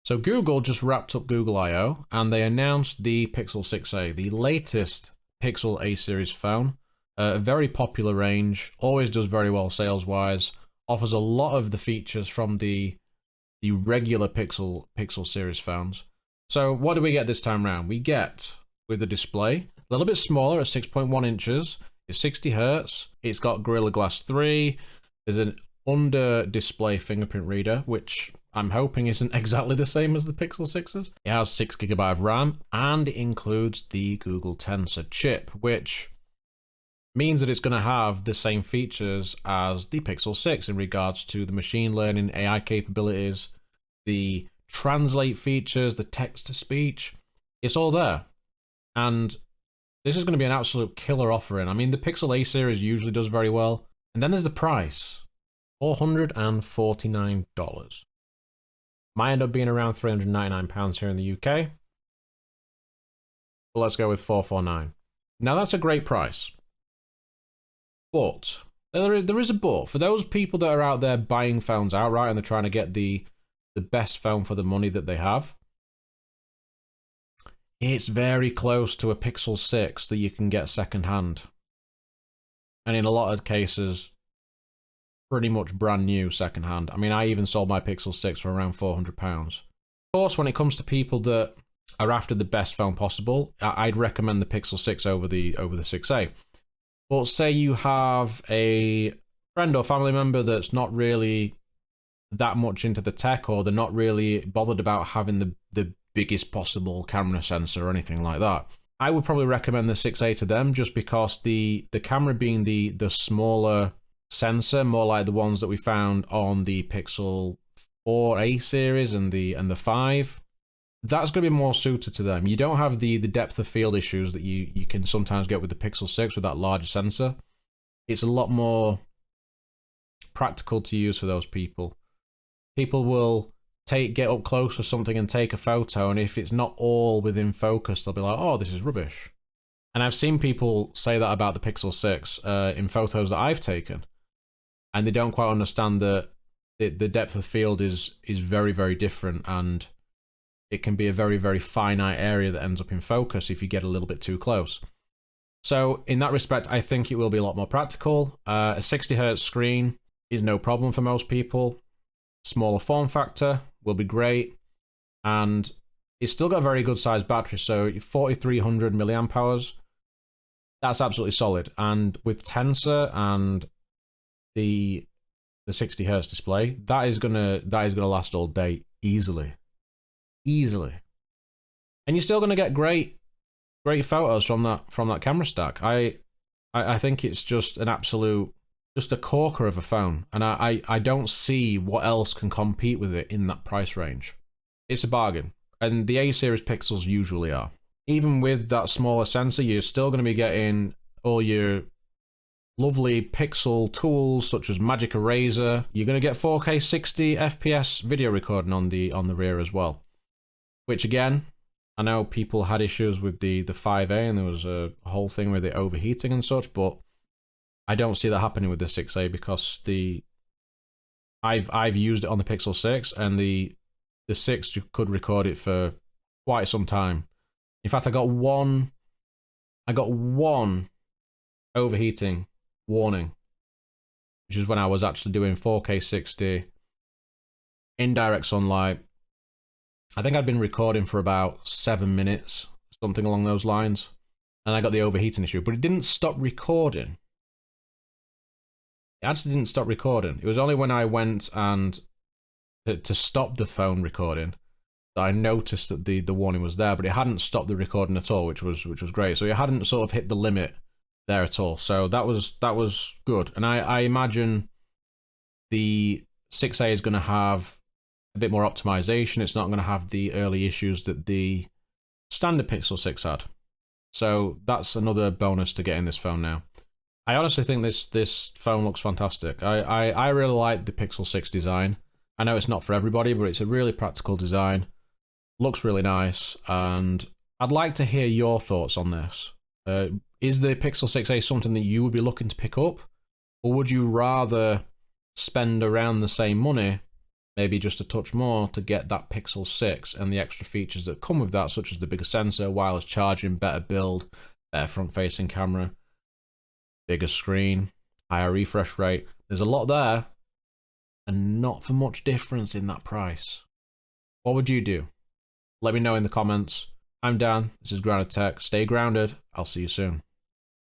So Google just wrapped up Google I/O and they announced the Pixel 6a, the latest Pixel A series phone. A very popular range, always does very well sales-wise, offers a lot of the features from the regular Pixel series phones. So what do we get this time round? We get, with the display, a little bit smaller at 6.1 inches, it's 60 Hz, it's got Gorilla Glass 3, there's an under-display fingerprint reader, which I'm hoping isn't exactly the same as the Pixel 6s. It has 6GB of RAM, and it includes the Google Tensor chip, which means that it's going to have the same features as the Pixel 6 in regards to the machine learning AI capabilities, the translate features, the text-to-speech. It's all there. And this is going to be an absolute killer offering. I mean, the Pixel A series usually does very well. And then there's the price, $449. Might end up being around £399 here in the UK. But let's go with $449. Now that's a great price. But there is a but. For those people that are out there buying phones outright and they're trying to get the best phone for the money that they have, it's very close to a Pixel 6 that you can get secondhand. And in a lot of cases, pretty much brand new secondhand. I mean, I even sold my Pixel 6 for around £400. Of course, when it comes to people that are after the best phone possible, I'd recommend the Pixel 6 over the 6a. But say you have a friend or family member that's not really that much into the tech, or they're not really bothered about having the biggest possible camera sensor or anything like that, I would probably recommend the 6a to them, just because the camera being the smaller sensor, more like the ones that we found on the Pixel 4a series and the 5, that's going to be more suited to them. You don't have the depth of field issues that you can sometimes get with the Pixel 6 with that larger sensor. It's a lot more practical to use for those people. People will get up close or something and take a photo, and if it's not all within focus, they'll be like, oh, this is rubbish. And I've seen people say that about the Pixel 6 in photos that I've taken, and they don't quite understand that the depth of field is very, very different, and it can be a very, very finite area that ends up in focus if you get a little bit too close. So in that respect, I think it will be a lot more practical. A 60 Hz screen is no problem for most people. Smaller form factor will be great. And it's still got a very good sized battery, so 4,300 milliamp hours. That's absolutely solid. And with Tensor and the 60 Hz display, that is gonna last all day easily. And you're still going to get great photos from that camera stack. I think it's just an absolute, just a corker of a phone, and I don't see what else can compete with it in that price range. It's a bargain, and the A series Pixels usually are. Even with that smaller sensor, you're still going to be getting all your lovely Pixel tools such as Magic Eraser. You're going to get 4K 60 FPS video recording on the rear as well. Which again, I know people had issues with the 5A, and there was a whole thing with it overheating and such, but I don't see that happening with the 6A, because I've used it on the Pixel 6, and the 6 could record it for quite some time. In fact, I got one overheating warning, which is when I was actually doing 4K 60 in direct sunlight. I think I'd been recording for about 7 minutes, something along those lines, and I got the overheating issue, but it didn't stop recording. It actually didn't stop recording. It was only when I went and to stop the phone recording that I noticed that the warning was there, but it hadn't stopped the recording at all, which was great. So it hadn't sort of hit the limit there at all. So that was good. And I imagine the 6A is going to have a bit more optimization. It's not going to have the early issues that the standard Pixel 6 had. So that's another bonus to getting this phone now. I honestly think this phone looks fantastic. I really like the Pixel 6 design. I know it's not for everybody, but it's a really practical design. Looks really nice, and I'd like to hear your thoughts on this. Is the Pixel 6a something that you would be looking to pick up, or would you rather spend around the same money maybe just a touch more to get that Pixel 6 and the extra features that come with that, such as the bigger sensor, wireless charging, better build, better front-facing camera, bigger screen, higher refresh rate. There's a lot there, and not for much difference in that price. What would you do? Let me know in the comments. I'm Dan, this is Grounded Tech. Stay grounded, I'll see you soon.